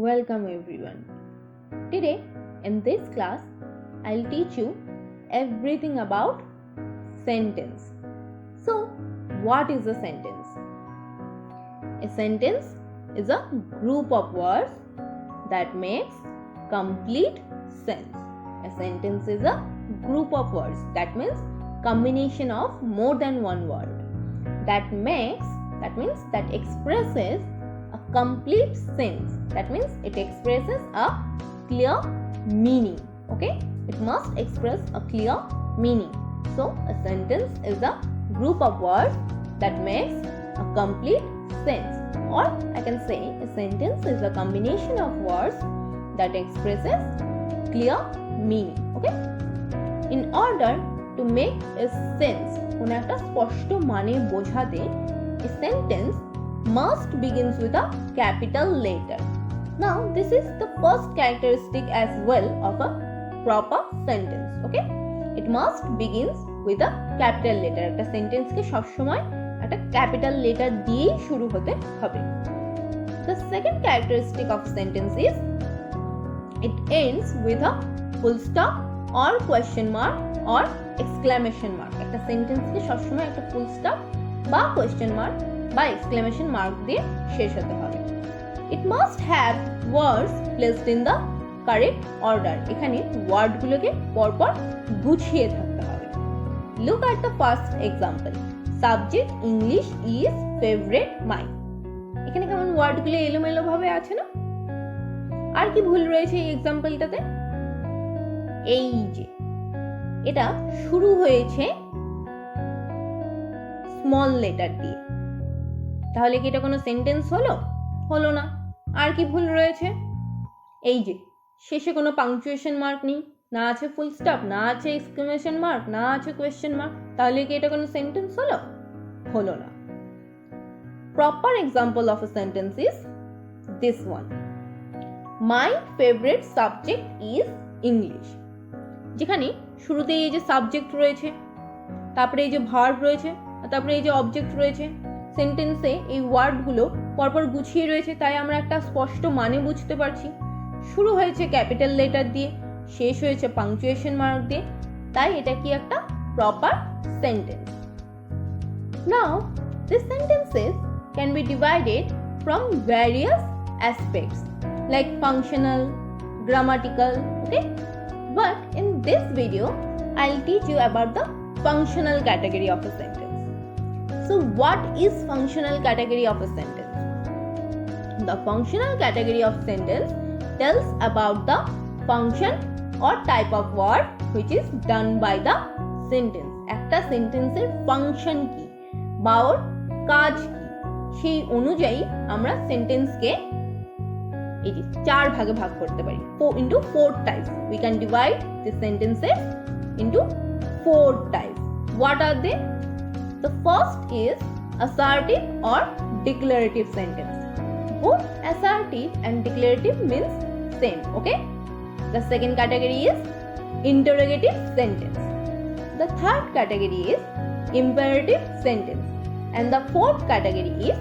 Welcome everyone. Today in this class I'll teach you everything about sentence. So what is a sentence? A sentence is a group of words that makes complete sense. A sentence is a group of words, that means combination of more than one word that expresses a complete sense. That means it expresses a clear meaning. Okay, it must express a clear meaning. So a sentence is a group of words that makes a complete sense, or I can say a sentence is a combination of words that expresses clear meaning. Okay, in order to make a sense, কোনো একটা স্পষ্ট মানে বোঝাতে a sentence must begins with a capital letter. Now this is the first characteristic as well of a proper sentence. Okay, it must begins with a capital letter. একটা sentence কে সবসময় একটা capital letter দিয়েই শুরু হতে হবে. The second characteristic of sentence is it ends with a full stop or question mark or exclamation mark. একটা sentence কে সবসময় একটা full stop বা question mark বা exclamation mark দিয়ে শেষ হতে হবে. It must have words placed in the correct order. এখানে ওয়ার্ড গুলোকে পরপর গুছিয়ে থাকতে হবে. Look at the first example. Subject English is favorite mine. এখানে কেমন ওয়ার্ড গুলো এলোমেলো ভাবে আছে না? আর কি ভুল রয়েছে এই এক্সাম্পলটাতে? এই যে এটা শুরু হয়েছে স্মল লেটার দিয়ে, তাহলে কি এটা কোনো সেন্টেন্স হলো না? আর কি ভুল রয়েছে? এই যে শেষে কোনো পাংচুয়েশন মার্ক নেই, না আছে ফুল স্টপ, না আছে এক্সক্লেমেশন মার্ক, না আছে কোয়েশ্চেন মার্ক, তাহলে কি এটা কোনো সেন্টেন্স হলো না? Proper example of a sentence is this one. My favourite subject is English. যেখানে শুরুতে এই যে সাবজেক্ট রয়েছে, তারপরে এই যে ভার্ব রয়েছে, তারপরে এই যে অবজেক্ট রয়েছে, সেন্টেন্সে এই ওয়ার্ডগুলো পরপর গুছিয়ে রয়েছে, তাই আমরা একটা স্পষ্ট মানে বুঝতে পারছি. শুরু হয়েছে ক্যাপিটাল লেটার দিয়ে, শেষ হয়েছে পাংচুয়েশন মার্ক দিয়ে, তাই এটা কি একটা proper sentence. Now this sentences can be divided from various aspects like functional, grammatical. Okay, but in this video I'll teach you about the functional category of a sentence. So what is functional category of a sentence? The functional category of sentence tells about the function or type of work which is done by the sentence. একটা সেন্টেন্সের function কি বা ওর কাজ কি, সেই অনুযায়ী আমরা সেন্টেন্সকে এই যে চার ভাগে ভাগ করতে পারি, into four types. We can divide the sentences into four types. What are they? The first is assertive or declarative sentence. Both assertive and declarative means same. Okay, the second category is interrogative sentence. The third category is imperative sentence, and the fourth category is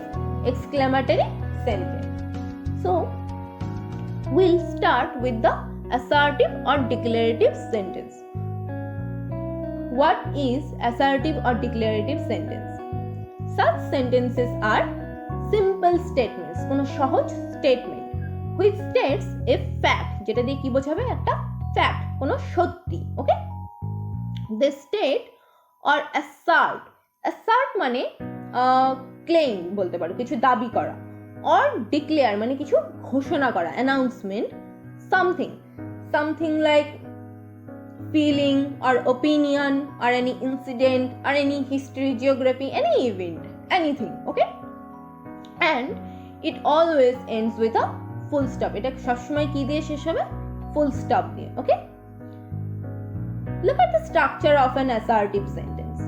exclamatory sentence. So we'll start with the assertive or declarative sentence. What is assertive or declarative sentence? Such sentences are simple statements, কোনো সহজ statement which states a fact, যেটা দিয়ে কি বোঝাবে? একটা fact, কোনো সত্যি. Okay, they state or assert. Assert মানে claim বলতে পারো, কিছু দাবি করা, or declare মানে কিছু ঘোষণা করা, announcement, something like feeling or opinion or any incident or any history, geography, any event, anything. Okay, and it always ends with a full stop. এটা সবসময় কি দিয়ে শেষ হবে? full stop দিয়ে. Okay, look at the structure of an assertive sentence.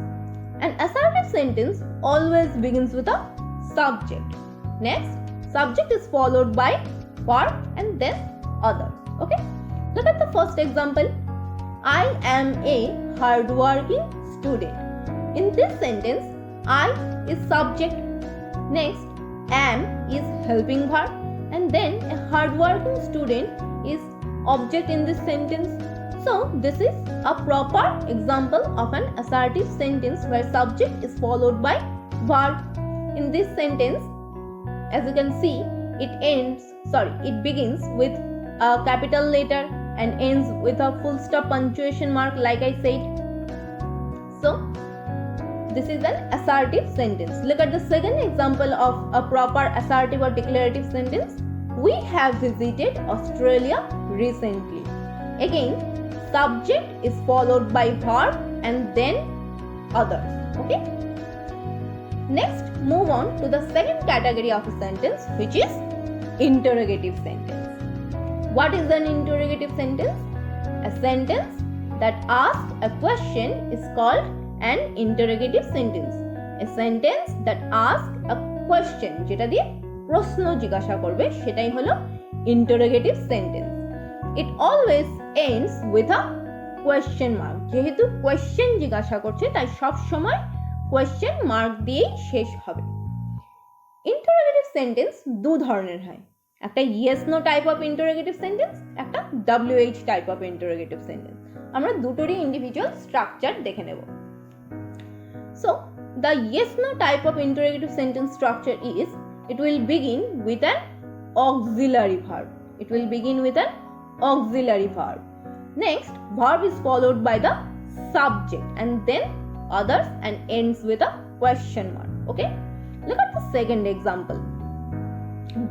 An assertive sentence always begins with a subject. Next, subject is followed by verb and then others. Okay, look at the first example. I am a hardworking student. In this sentence, I is subject. Next, am is helping verb. and then a hardworking student is object in this sentence. So this is a proper example of an assertive sentence where subject is followed by verb. In this sentence, as you can see, it begins with a capital letter and ends with a full stop punctuation mark, like I said. So this is an assertive sentence. Look at the second example of a proper assertive or declarative sentence. We have visited Australia recently. Again, subject is followed by verb and then others. Okay. Next, move on to the second category of a sentence, which is interrogative sentence. What is an interrogative sentence? A sentence that asks a question is called an interrogative sentence. A sentence that asks a question, যেটা দিয়ে প্রশ্ন জিজ্ঞাসা করবে, সেটাই হলো interrogative sentence. It always ends with a question mark. যেহেতু question জিজ্ঞাসা করছে, তাই সব সময় question mark দিয়েই শেষ হবে। Interrogative sentence দু ধরনের হয়। একটা yes no type of interrogative sentence, একটা WH type of interrogative sentence. আমরা দুটোরই ইন্ডিভিজুয়াল স্ট্রাকচার দেখে নেব। So, the yes no type of interrogative sentence structure is, it will begin with an auxiliary verb. It will begin with an auxiliary verb. Next, verb is followed by the subject and then others and ends with a question mark. Okay? Look at the second example.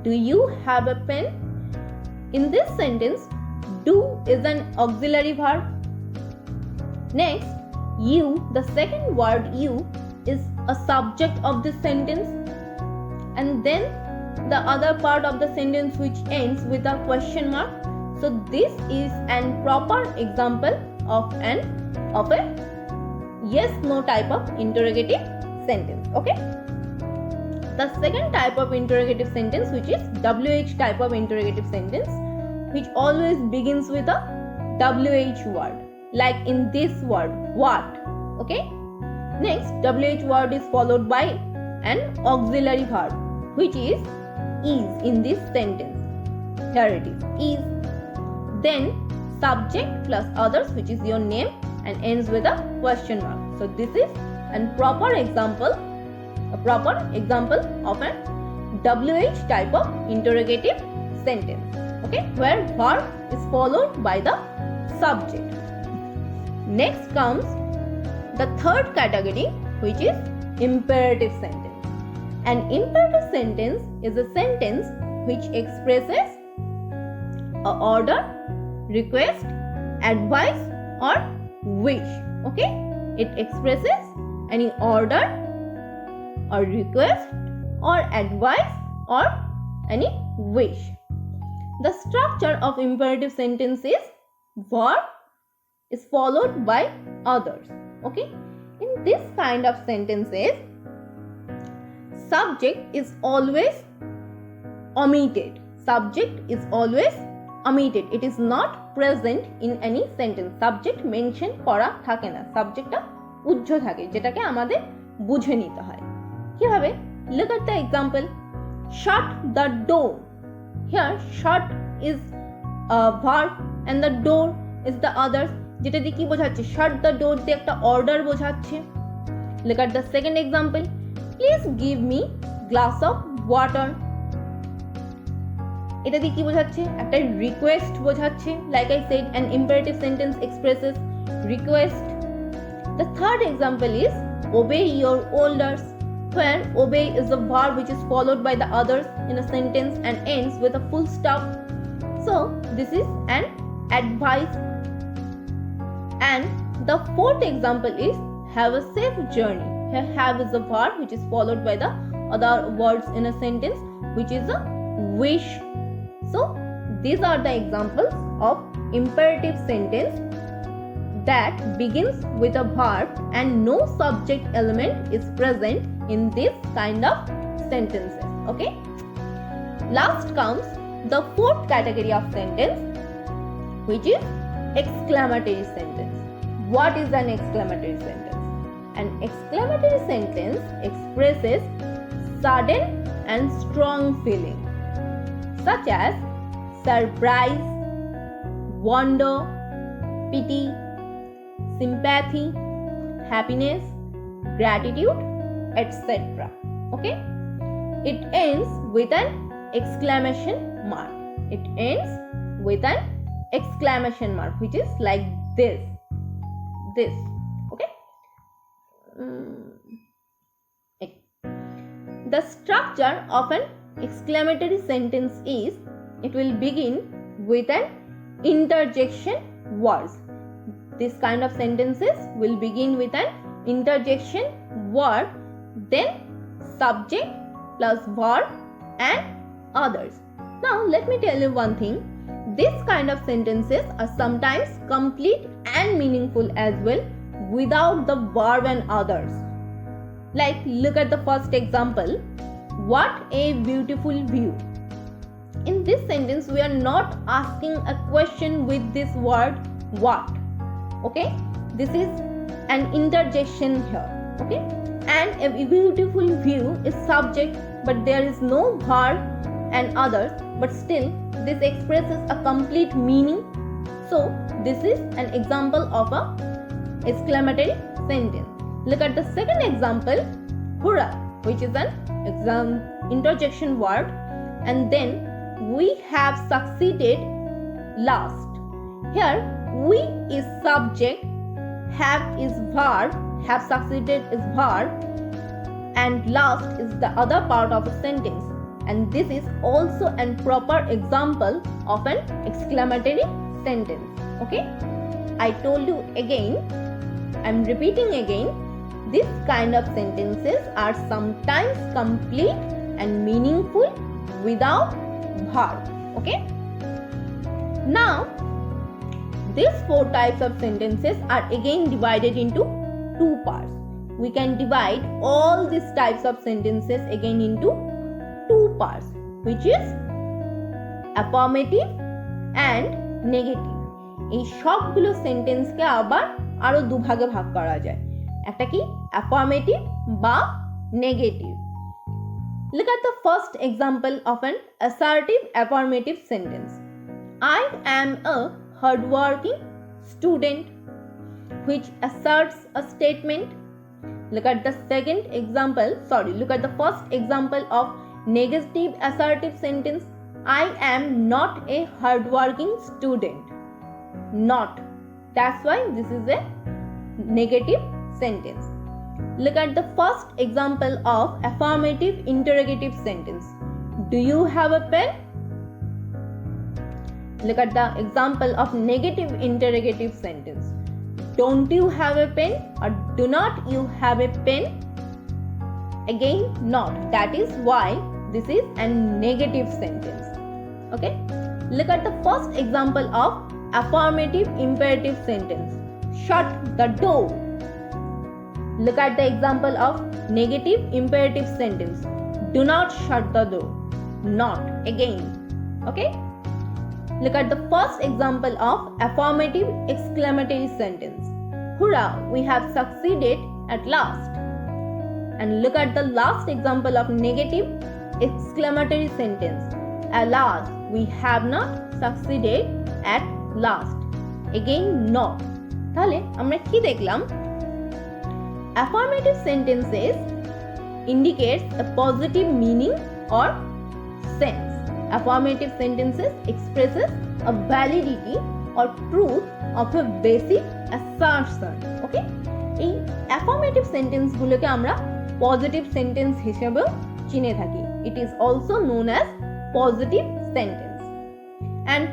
Do you have a pen? In this sentence, do is an auxiliary verb. Next, you, the second word you, is a subject of this sentence, and then the other part of the sentence which ends with a question mark. So this is an proper example of a yes no type of interrogative sentence. Okay. The second type of interrogative sentence, which is WH type of interrogative sentence, which always begins with a WH word, like in this word, what. Okay. Next, WH word is followed by an auxiliary verb, which is in this sentence. Here it is. Then subject plus others, which is your name, and ends with a question mark. So this is a proper example of an WH type of interrogative sentence. Okay, where verb is followed by the subject. Next comes the third category, which is imperative sentence. An imperative sentence is a sentence which expresses a order, request, advice, or wish. Okay, it expresses any order or request or advice or any wish. The structure of imperative sentence is verb is followed by others. Okay, in this kind of sentences, subject is always omitted. It is not present in any sentence. Subject mention করা থাকে না, সাবজেক্টটা উজ্জ্ব থাকে, যেটাকে আমাদের বুঝে নিতে হয়। কিভাবে? Look at the example. Shut the door. Here shut is a verb and the door is the others, যেটা দিয়ে কি বোঝাচ্ছে? Shut the door দিয়ে একটা অর্ডার বোঝাচ্ছে। Look at the second example. Please give me glass of water. এটা দিয়ে কি বোঝাচ্ছে? একটা রিকোয়েস্ট বোঝাচ্ছে। Like I said, an imperative sentence expresses request. The third example is obey your orders, where obey is a verb which is followed by the others in a sentence and ends with a full stop. So this is an advice. And the fourth example is have a safe journey. Here have is a verb which is followed by the other words in a sentence, which is a wish. So these are the examples of imperative sentence that begins with a verb and no subject element is present in this kind of sentences. Okay. Last comes the fourth category of sentence, which is exclamatory sentence. What is an exclamatory sentence? An exclamatory sentence expresses sudden and strong feeling. such as surprise, wonder, pity, sympathy, happiness, gratitude, etc. Okay? It ends with an exclamation mark. It ends with an exclamation mark, which is like this. Okay? The structure of an exclamatory sentence is, it will begin with an interjection words. This kind of sentences will begin with an interjection word, then subject plus verb and others. Now let me tell you one thing. This kind of sentences are sometimes complete and meaningful as well without the verb and others. Like, look at the first example. What a beautiful view. In this sentence, we are not asking a question with this word what. Okay? This is an interjection here. Okay? And a beautiful view is subject, but there is no verb and others, but still this expresses a complete meaning. So this is an example of a exclamatory sentence. Look at the second example, hurrah, which is an interjection word, and then we have succeeded last. Here we is subject, have is verb, have succeeded is verb, and last is the other part of a sentence. And this is also a proper example of an exclamatory sentence. Okay? I told you again, I'm repeating again, this kind of sentences are sometimes complete and meaningful without verb. Okay? Now, these four types of sentences are again divided into two parts. We can divide all these types of sentences again into two parts, which is affirmative and negative. এই সবগুলো সেন্টেন্সকে আবার আরো দুভাগে ভাগ করা যায়। একটা কি affirmative বা negative. Look at the first example of an assertive affirmative sentence. I am a hardworking student, which asserts a statement. Look at the first example of negative assertive sentence. I am not a hardworking student. Not. That's why this is a negative sentence. Look at the first example of affirmative interrogative sentence. Do you have a pen? Look at the example of negative interrogative sentence. Don't you have a pen? Or do not you have a pen? Again, not. That is why this is a negative sentence. Okay? Look at the first example of affirmative imperative sentence. Shut the door. Look at the example of negative imperative sentence. Do not shut the door. Not. Again. Okay? Look at the first example of affirmative exclamatory sentence. Hurrah, we have succeeded at last. And look at the last example of negative exclamatory sentence. Alas, we have not succeeded at last. Again, not. তাহলে আমরা কি দেখলাম? Affirmative sentences indicates a positive meaning or sense. Affirmative sentences expresses a validity or truth of a basic assertion. Okay? এই affirmative sentence গুলোকে আমরা positive sentence হিসেবে চিনে থাকি. It is also known as positive sentence. And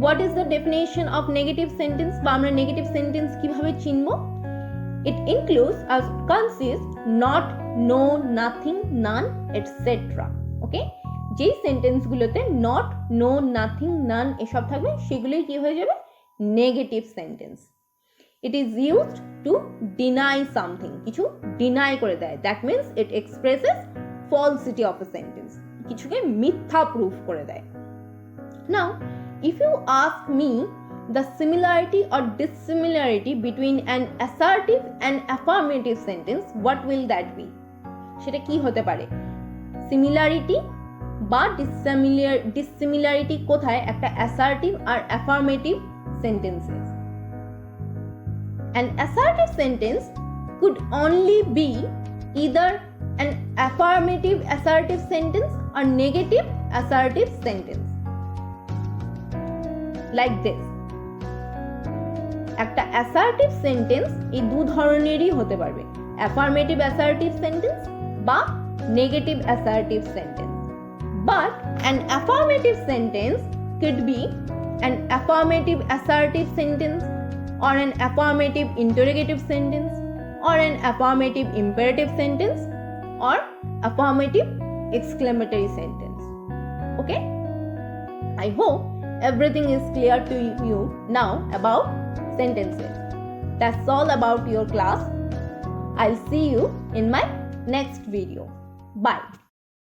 what is the definition of negative sentence? বা আমরা negative sentence কিভাবে চিনবো? It includes or consists not, no, nothing, none, etc. Okay? যেই সেন্টেন্সগুলোতে নট, নো, নাথিং, নান এসব থাকবে সেগুলোই কি হয়ে যাবে? Negative sentence. It is used to deny something, কিছু ডিনাই করে দেয়। That means it expresses falsity of a sentence, কিছুকে মিথ্যা প্রুফ করে দেয়। Now if you ask me the similarity or dissimilarity between an assertive and affirmative sentence, what will that be? সেটা কি হতে পারে? Similarity বা ডিসিমিলারিটি কোথায় একটা অ্যাসার্টিভ আর affirmative sentences. An assertive sentence could only be either an affirmative assertive sentence or negative assertive sentence. Like this. একটা assertive sentence এই দু ধরনেরই হতে পারবে, affirmative assertive sentence বা negative assertive sentence. But an affirmative sentence could be an affirmative assertive sentence or an affirmative interrogative sentence or an affirmative imperative sentence or affirmative exclamatory sentence. Okay? I hope everything is clear to you now about sentences. That's all about your class. I'll see you in my next video. Bye.